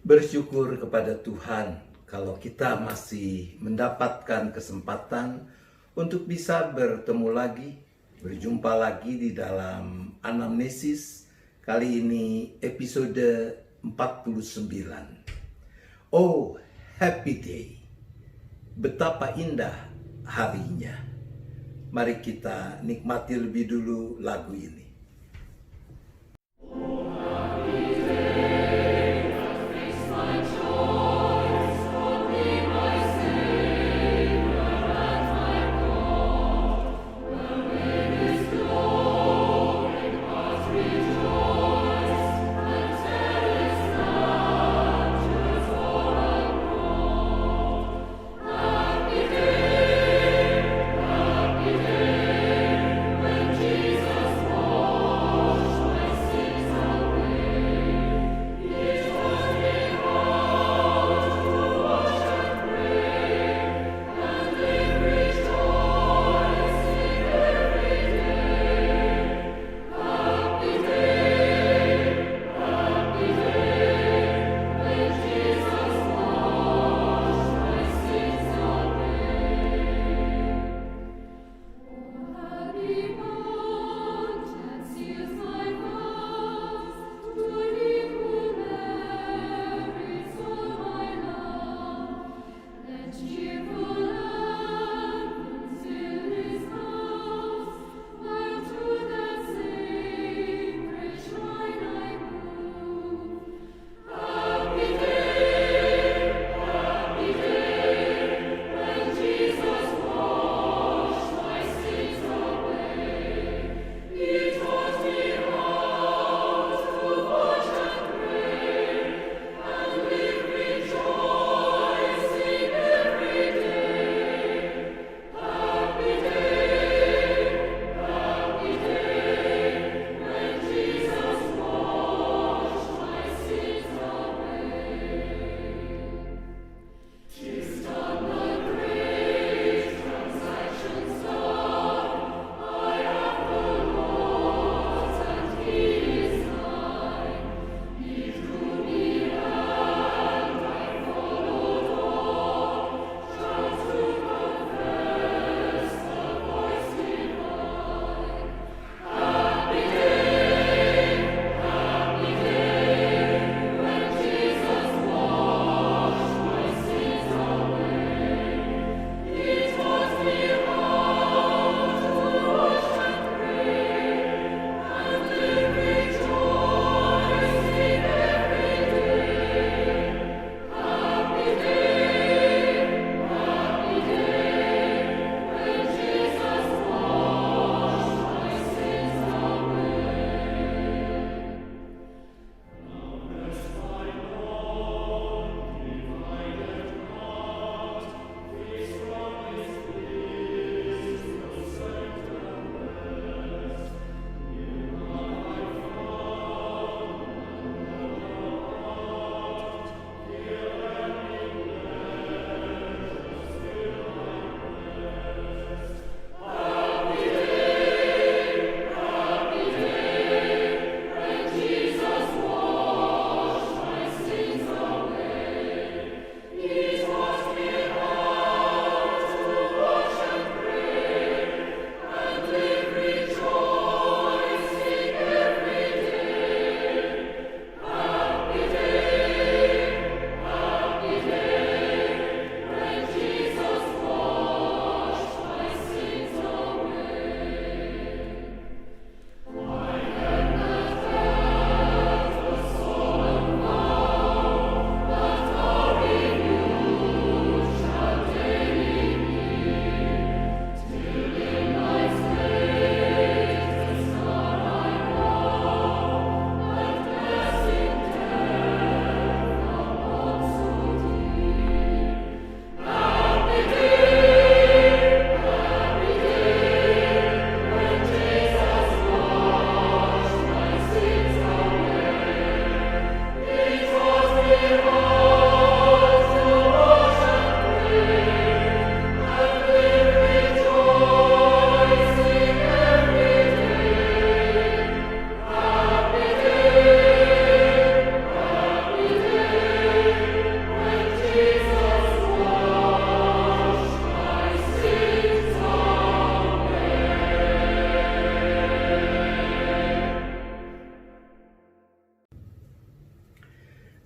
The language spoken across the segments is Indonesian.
bersyukur kepada Tuhan kalau kita masih mendapatkan kesempatan untuk bisa bertemu lagi, berjumpa lagi di dalam anamnesis. Kali ini episode 49. Oh, happy day. Betapa indah harinya. Mari kita nikmati lebih dulu lagu ini.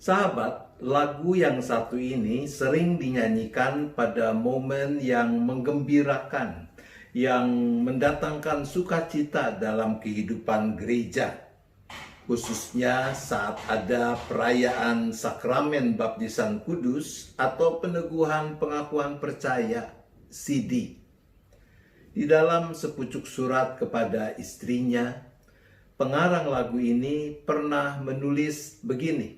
Sahabat, lagu yang satu ini sering dinyanyikan pada momen yang menggembirakan, yang mendatangkan sukacita dalam kehidupan gereja, khususnya saat ada perayaan sakramen baptisan kudus atau peneguhan pengakuan percaya, CD. Di dalam sepucuk surat kepada istrinya, pengarang lagu ini pernah menulis begini: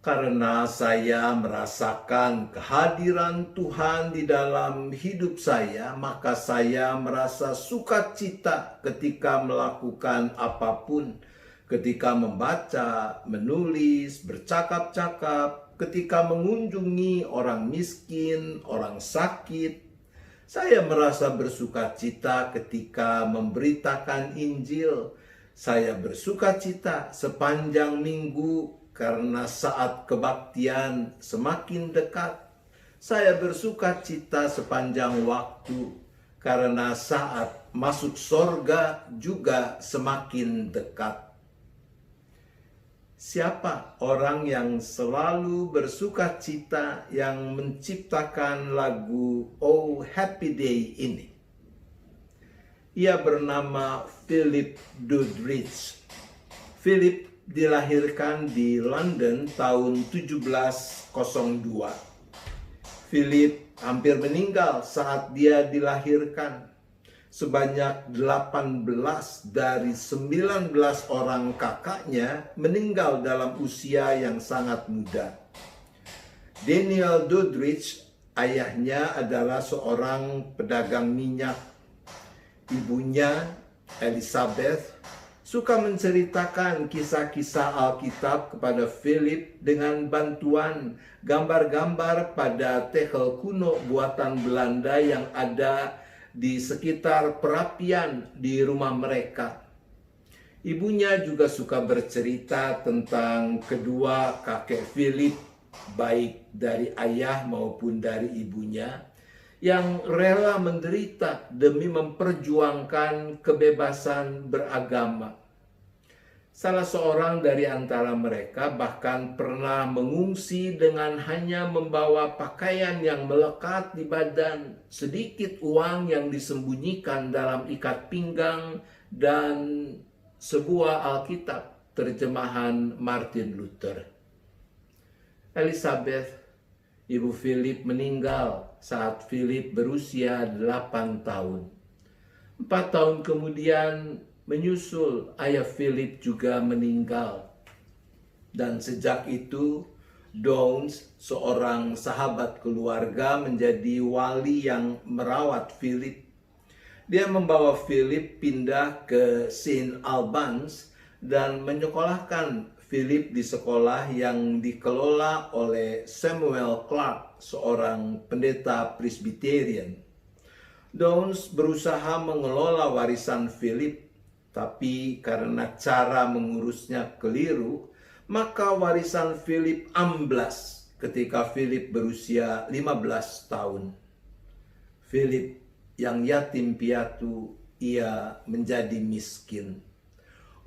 "Karena saya merasakan kehadiran Tuhan di dalam hidup saya, maka saya merasa sukacita ketika melakukan apapun, ketika membaca, menulis, bercakap-cakap, ketika mengunjungi orang miskin, orang sakit. Saya merasa bersukacita ketika memberitakan Injil. Saya bersukacita sepanjang minggu karena saat kebaktian semakin dekat. Saya bersukacita sepanjang waktu karena saat masuk sorga juga semakin dekat." Siapa orang yang selalu bersukacita yang menciptakan lagu "Oh Happy Day" ini? Ia bernama Philip Doddridge. Philip dilahirkan di London tahun 1702. Philip hampir meninggal saat dia dilahirkan. Sebanyak 18 dari 19 orang kakaknya meninggal dalam usia yang sangat muda. Daniel Doddridge, ayahnya adalah seorang pedagang minyak. Ibunya, Elizabeth, suka menceritakan kisah-kisah Alkitab kepada Philip dengan bantuan gambar-gambar pada tegel kuno buatan Belanda yang ada di sekitar perapian di rumah mereka. Ibunya juga suka bercerita tentang kedua kakek Philip, baik dari ayah maupun dari ibunya, yang rela menderita demi memperjuangkan kebebasan beragama. Salah seorang dari antara mereka bahkan pernah mengungsi dengan hanya membawa pakaian yang melekat di badan, sedikit uang yang disembunyikan dalam ikat pinggang, dan sebuah Alkitab terjemahan Martin Luther. Elizabeth, ibu Philip, meninggal saat Philip berusia 8 tahun. 4 tahun kemudian menyusul ayah Philip juga meninggal. Dan sejak itu, Downes, seorang sahabat keluarga, menjadi wali yang merawat Philip. Dia membawa Philip pindah ke St. Albans dan menyekolahkan Philip di sekolah yang dikelola oleh Samuel Clarke, seorang pendeta Presbyterian. Downes berusaha mengelola warisan Philip, tapi karena cara mengurusnya keliru, maka warisan Philip amblas ketika Philip berusia 15 tahun. Philip yang yatim piatu, ia menjadi miskin.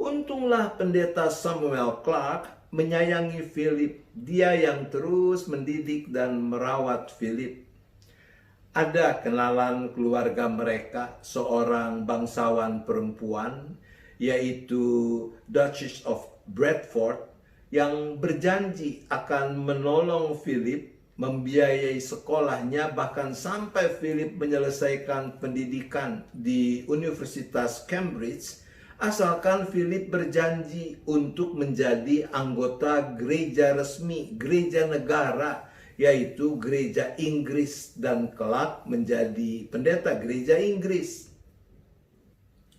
Untunglah pendeta Samuel Clarke menyayangi Philip, dia yang terus mendidik dan merawat Philip. Ada kenalan keluarga mereka, seorang bangsawan perempuan, yaitu Duchess of Bradford, yang berjanji akan menolong Philip, membiayai sekolahnya, bahkan sampai Philip menyelesaikan pendidikan di Universitas Cambridge, asalkan Philip berjanji untuk menjadi anggota gereja resmi, gereja negara, yaitu gereja Inggris, dan kelak menjadi pendeta gereja Inggris.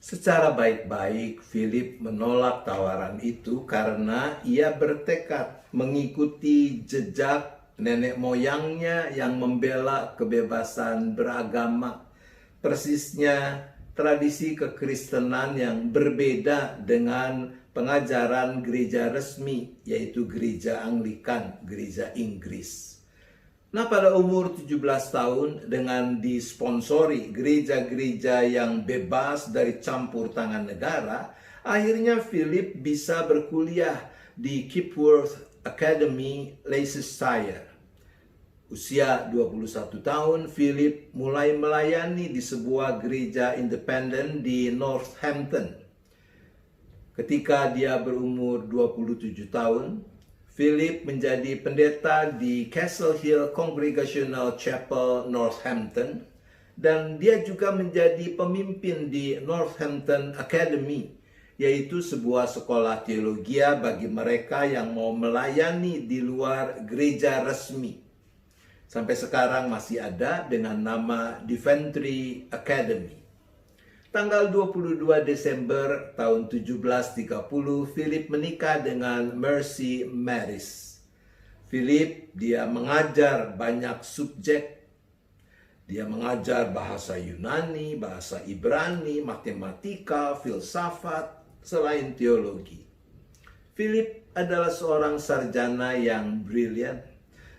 Secara baik-baik Philip menolak tawaran itu karena ia bertekad mengikuti jejak nenek moyangnya yang membela kebebasan beragama. Persisnya tradisi kekristenan yang berbeda dengan pengajaran gereja resmi, yaitu gereja Anglikan, gereja Inggris. Nah, pada umur 17 tahun, dengan disponsori gereja-gereja yang bebas dari campur tangan negara, akhirnya Philip bisa berkuliah di Kepworth Academy, Leicestershire. Usia 21 tahun, Philip mulai melayani di sebuah gereja independen di Northampton. Ketika dia berumur 27 tahun, Philip menjadi pendeta di Castle Hill Congregational Chapel, Northampton, dan dia juga menjadi pemimpin di Northampton Academy, yaitu sebuah sekolah teologi bagi mereka yang mau melayani di luar gereja resmi. Sampai sekarang masih ada dengan nama Daventry Academy. Tanggal 22 Desember tahun 1730, Philip menikah dengan Mercy Maris. Philip, dia mengajar banyak subjek. Dia mengajar bahasa Yunani, bahasa Ibrani, matematika, filsafat, selain teologi. Philip adalah seorang sarjana yang brilian.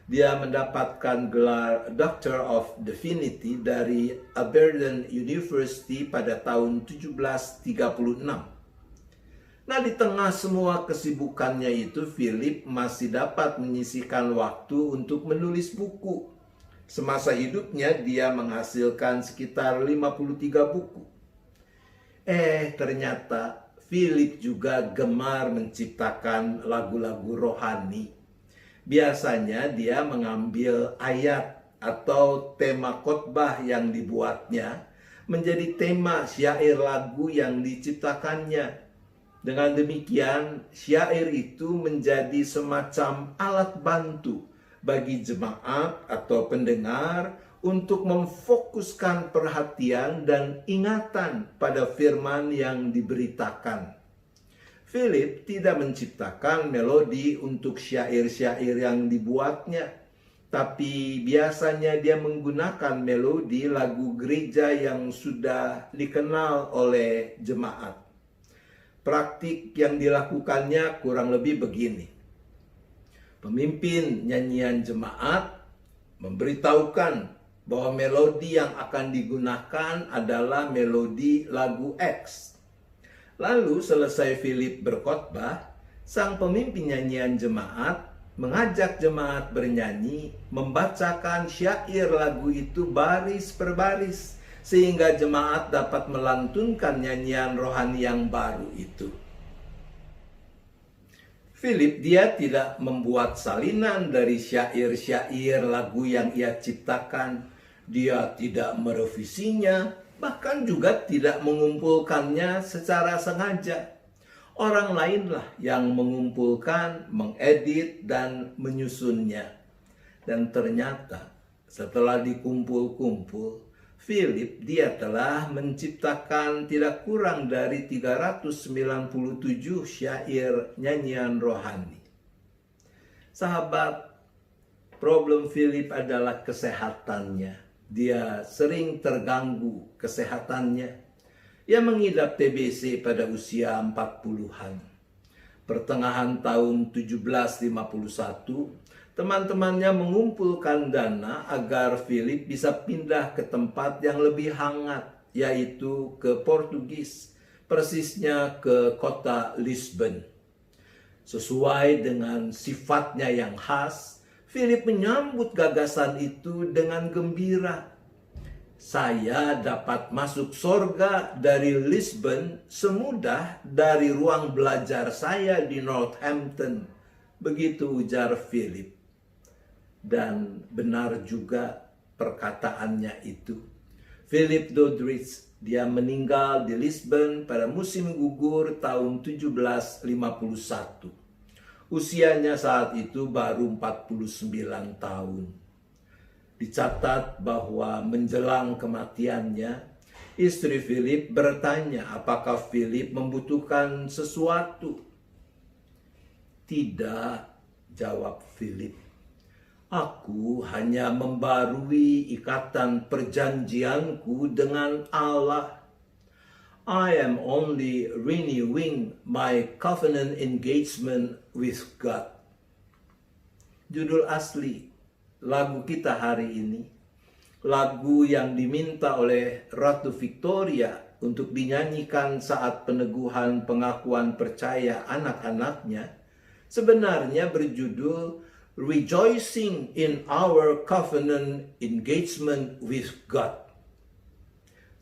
Dia mendapatkan gelar Doctor of Divinity dari Aberdeen University pada tahun 1736. Nah, di tengah semua kesibukannya itu, Philip masih dapat menyisihkan waktu untuk menulis buku. Semasa hidupnya dia menghasilkan sekitar 53 buku. Ternyata Philip juga gemar menciptakan lagu-lagu rohani. Biasanya dia mengambil ayat atau tema khotbah yang dibuatnya menjadi tema syair lagu yang diciptakannya. Dengan demikian, syair itu menjadi semacam alat bantu bagi jemaat atau pendengar untuk memfokuskan perhatian dan ingatan pada firman yang diberitakan. Philip tidak menciptakan melodi untuk syair-syair yang dibuatnya, tapi biasanya dia menggunakan melodi lagu gereja yang sudah dikenal oleh jemaat. Praktik yang dilakukannya kurang lebih begini. Pemimpin nyanyian jemaat memberitahukan bahwa melodi yang akan digunakan adalah melodi lagu X. Lalu selesai Philip berkhotbah, sang pemimpin nyanyian jemaat mengajak jemaat bernyanyi, membacakan syair lagu itu baris per baris, sehingga jemaat dapat melantunkan nyanyian rohani yang baru itu. Philip, dia tidak membuat salinan dari syair-syair lagu yang ia ciptakan. Dia tidak merevisinya, bahkan juga tidak mengumpulkannya secara sengaja. Orang lainlah yang mengumpulkan, mengedit, dan menyusunnya. Dan ternyata setelah dikumpul-kumpul, Philip, dia telah menciptakan tidak kurang dari 397 syair nyanyian rohani. Sahabat, problem Philip adalah kesehatannya. Dia sering terganggu kesehatannya. Ia mengidap TBC pada usia 40-an. Pertengahan tahun 1751, teman-temannya mengumpulkan dana agar Philip bisa pindah ke tempat yang lebih hangat, yaitu ke Portugis, persisnya ke kota Lisbon. Sesuai dengan sifatnya yang khas, Philip menyambut gagasan itu dengan gembira. Saya dapat masuk sorga dari Lisbon semudah dari ruang belajar saya di Northampton. Begitu ujar Philip. Dan benar juga perkataannya itu. Philip Doddridge, dia meninggal di Lisbon pada musim gugur tahun 1751. Usianya saat itu baru 49 tahun. Dicatat bahwa menjelang kematiannya, istri Philip bertanya apakah Philip membutuhkan sesuatu. Tidak, jawab Philip. Aku hanya membarui ikatan perjanjianku dengan Allah. I am only renewing my covenant engagement with God. Judul asli lagu kita hari ini, lagu yang diminta oleh Ratu Victoria untuk dinyanyikan saat peneguhan pengakuan percaya anak-anaknya, sebenarnya berjudul Rejoicing in Our Covenant Engagement with God.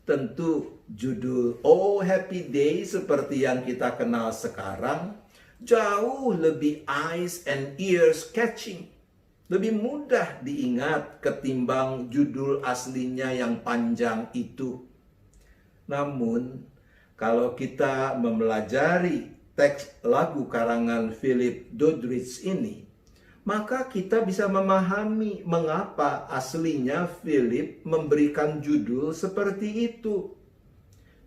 Tentu judul Oh Happy Day seperti yang kita kenal sekarang jauh lebih eyes and ears catching. Lebih mudah diingat ketimbang judul aslinya yang panjang itu. Namun, kalau kita mempelajari teks lagu karangan Philip Doddridge ini, maka kita bisa memahami mengapa aslinya Philip memberikan judul seperti itu.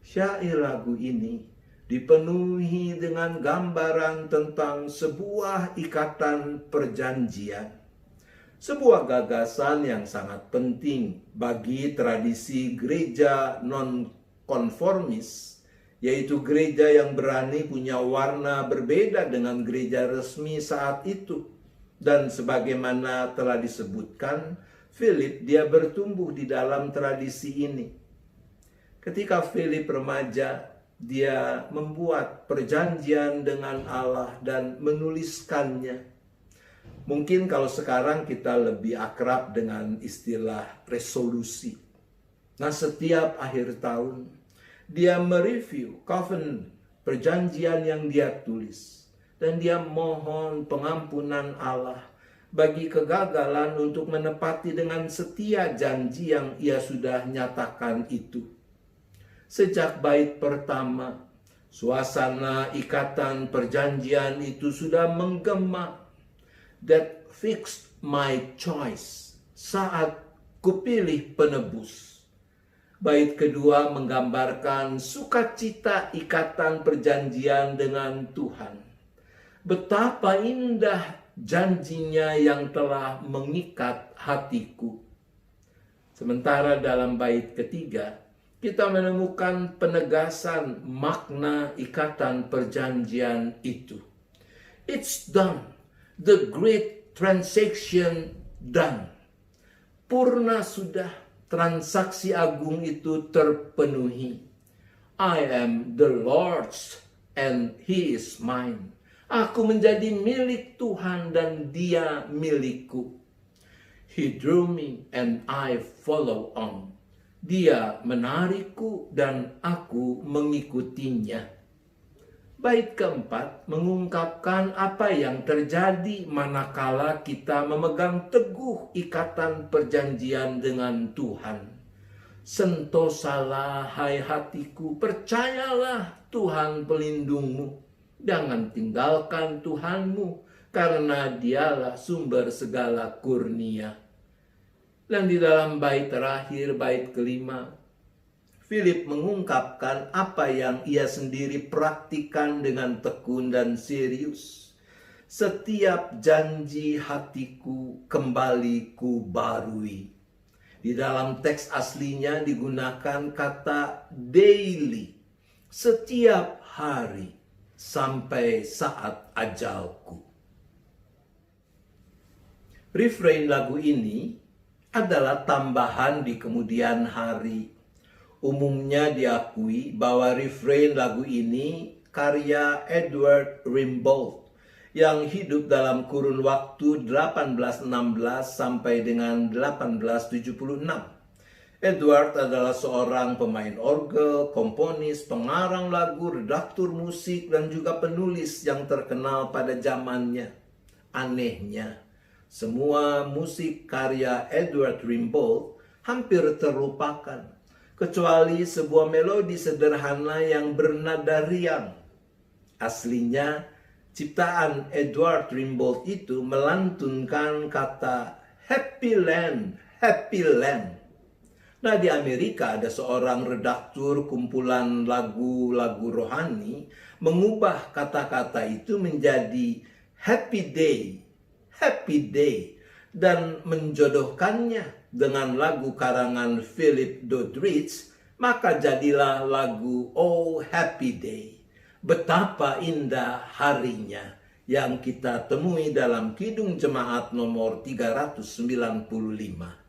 Syair lagu ini dipenuhi dengan gambaran tentang sebuah ikatan perjanjian. Sebuah gagasan yang sangat penting bagi tradisi gereja non-konformis, yaitu gereja yang berani punya warna berbeda dengan gereja resmi saat itu. Dan sebagaimana telah disebutkan, Philip dia bertumbuh di dalam tradisi ini. Ketika Philip remaja, dia membuat perjanjian dengan Allah dan menuliskannya. Mungkin kalau sekarang kita lebih akrab dengan istilah resolusi. Nah, setiap akhir tahun, dia mereview covenant, perjanjian yang dia tulis. Dan dia mohon pengampunan Allah bagi kegagalan untuk menepati dengan setia janji yang ia sudah nyatakan itu. Sejak bait pertama, suasana ikatan perjanjian itu sudah menggema. That fixed my choice saat kupilih penebus. Bait kedua menggambarkan sukacita ikatan perjanjian dengan Tuhan. Betapa indah janjinya yang telah mengikat hatiku. Sementara dalam bait ketiga, kita menemukan penegasan makna ikatan perjanjian itu. It's done. The great transaction done. Purna sudah, transaksi agung itu terpenuhi. I am the Lord's and He is mine. Aku menjadi milik Tuhan dan Dia milikku. He drew me and I follow on. Dia menarikku dan aku mengikutinya. Bait keempat mengungkapkan apa yang terjadi manakala kita memegang teguh ikatan perjanjian dengan Tuhan. Sentosalah hai hatiku, percayalah Tuhan pelindungmu. Jangan tinggalkan Tuhanmu, karena Dialah sumber segala kurnia. Dan di dalam bait terakhir, bait kelima, Philip mengungkapkan apa yang ia sendiri praktikan dengan tekun dan serius. Setiap janji hatiku kembali kubarui. Di dalam teks aslinya digunakan kata daily, setiap hari, sampai saat ajalku. Refrain lagu ini adalah tambahan di kemudian hari. Umumnya diakui bahwa refrain lagu ini karya Edward Rimbaud yang hidup dalam kurun waktu 1816 sampai dengan 1876. Edward adalah seorang pemain orgel, komponis, pengarang lagu, redaktur musik, dan juga penulis yang terkenal pada zamannya. Anehnya, semua musik karya Edward Rimbaud hampir terlupakan, kecuali sebuah melodi sederhana yang bernada riang. Aslinya, ciptaan Edward Rimbaud itu melantunkan kata Happy Land, Happy Land. Nah, di Amerika ada seorang redaktur kumpulan lagu-lagu rohani mengubah kata-kata itu menjadi Happy Day, Happy Day, dan menjodohkannya dengan lagu karangan Philip Doddridge, maka jadilah lagu Oh Happy Day. Betapa indah harinya yang kita temui dalam Kidung Jemaat nomor 395.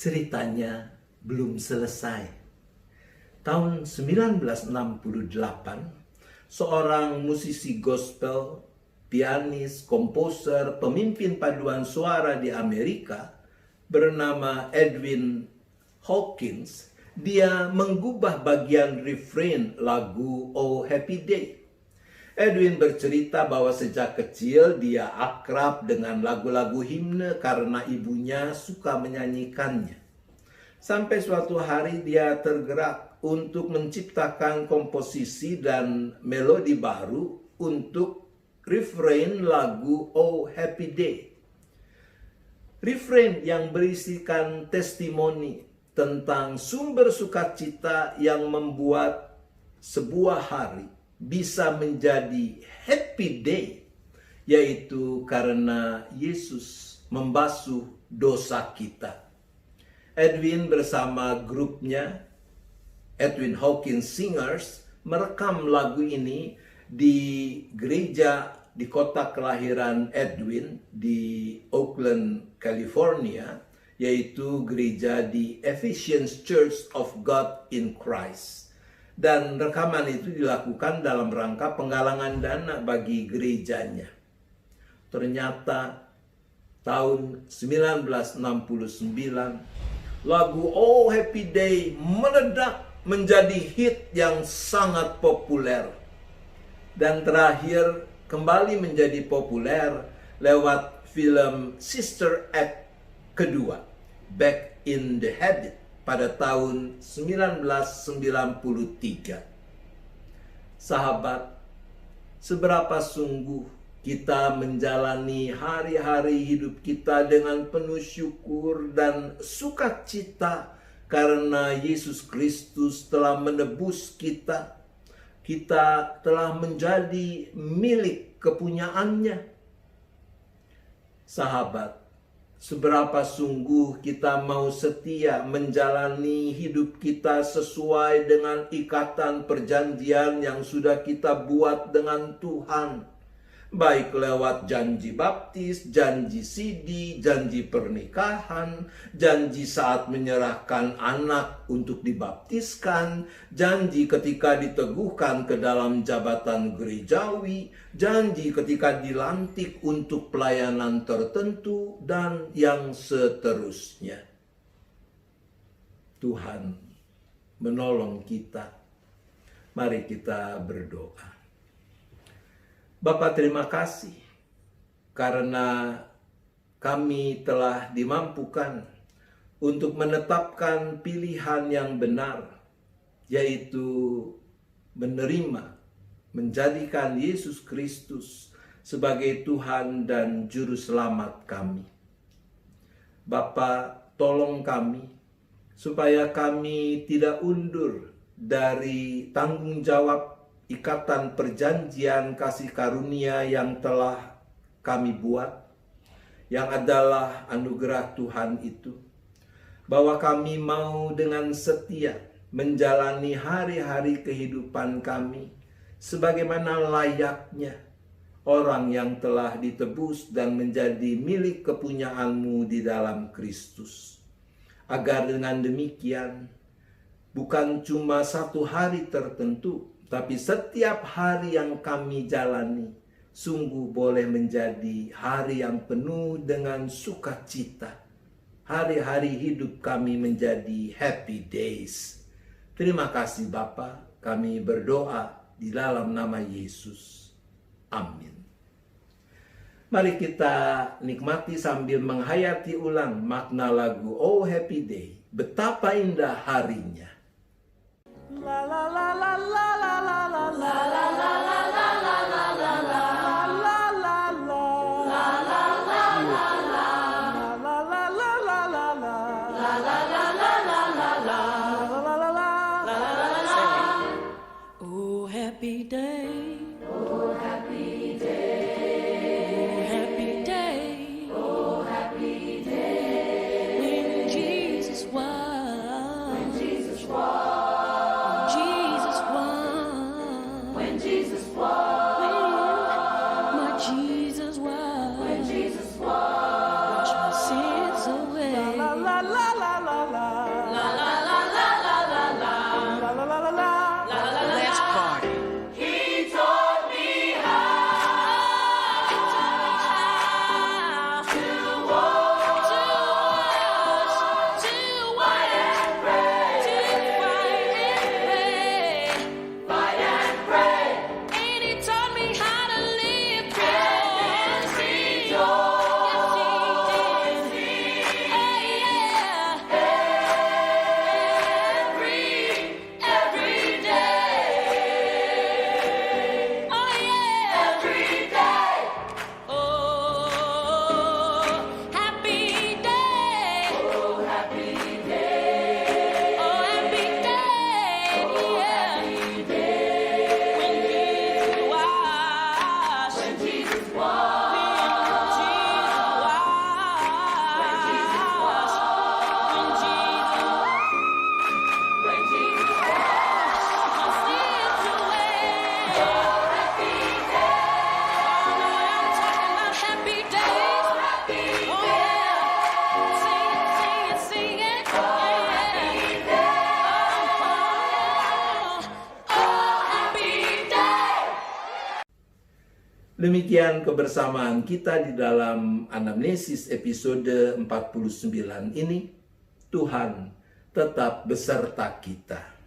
ceritanya belum selesai. Tahun 1968, seorang musisi gospel, pianis, komposer, pemimpin paduan suara di Amerika bernama Edwin Hawkins, dia mengubah bagian refrain lagu Oh Happy Day. Edwin bercerita bahwa sejak kecil dia akrab dengan lagu-lagu himne karena ibunya suka menyanyikannya. Sampai suatu hari dia tergerak untuk menciptakan komposisi dan melodi baru untuk refrain lagu Oh Happy Day. Refrain yang berisikan testimoni tentang sumber sukacita yang membuat sebuah hari bisa menjadi happy day, yaitu karena Yesus membasuh dosa kita. Edwin bersama grupnya, Edwin Hawkins Singers, merekam lagu ini di gereja di kota kelahiran Edwin di Oakland, California, yaitu gereja di Ephesians Church of God in Christ. Dan rekaman itu dilakukan dalam rangka penggalangan dana bagi gerejanya. Ternyata tahun 1969, lagu Oh Happy Day meledak menjadi hit yang sangat populer. Dan terakhir kembali menjadi populer lewat film Sister Act kedua, Back in the Habit, pada tahun 1993. Sahabat, seberapa sungguh kita menjalani hari-hari hidup kita dengan penuh syukur dan sukacita karena Yesus Kristus telah menebus kita. Kita telah menjadi milik kepunyaannya. Sahabat, seberapa sungguh kita mau setia menjalani hidup kita sesuai dengan ikatan perjanjian yang sudah kita buat dengan Tuhan. Baik lewat janji baptis, janji sidi, janji pernikahan, janji saat menyerahkan anak untuk dibaptiskan, janji ketika diteguhkan ke dalam jabatan gerejawi, janji ketika dilantik untuk pelayanan tertentu, dan yang seterusnya. Tuhan menolong kita. Mari kita berdoa. Bapa, terima kasih karena kami telah dimampukan untuk menetapkan pilihan yang benar, yaitu menerima, menjadikan Yesus Kristus sebagai Tuhan dan Juru Selamat kami. Bapa, tolong kami supaya kami tidak undur dari tanggung jawab ikatan perjanjian kasih karunia yang telah kami buat, yang adalah anugerah Tuhan itu, bahwa kami mau dengan setia menjalani hari-hari kehidupan kami sebagaimana layaknya orang yang telah ditebus dan menjadi milik kepunyaan-Mu di dalam Kristus. Agar dengan demikian, bukan cuma satu hari tertentu, tapi setiap hari yang kami jalani sungguh boleh menjadi hari yang penuh dengan sukacita. Hari-hari hidup kami menjadi happy days. Terima kasih Bapa, kami berdoa di dalam nama Yesus. Amin. Mari kita nikmati sambil menghayati ulang makna lagu Oh Happy Day. Betapa indah harinya. La la la la la la la la la la la la la la la la la Oh happy day, oh happy day, oh happy day, oh happy day, when Jesus was, when Jesus was. Demikian kebersamaan kita di dalam anamnesis episode 49 ini. Tuhan tetap beserta kita.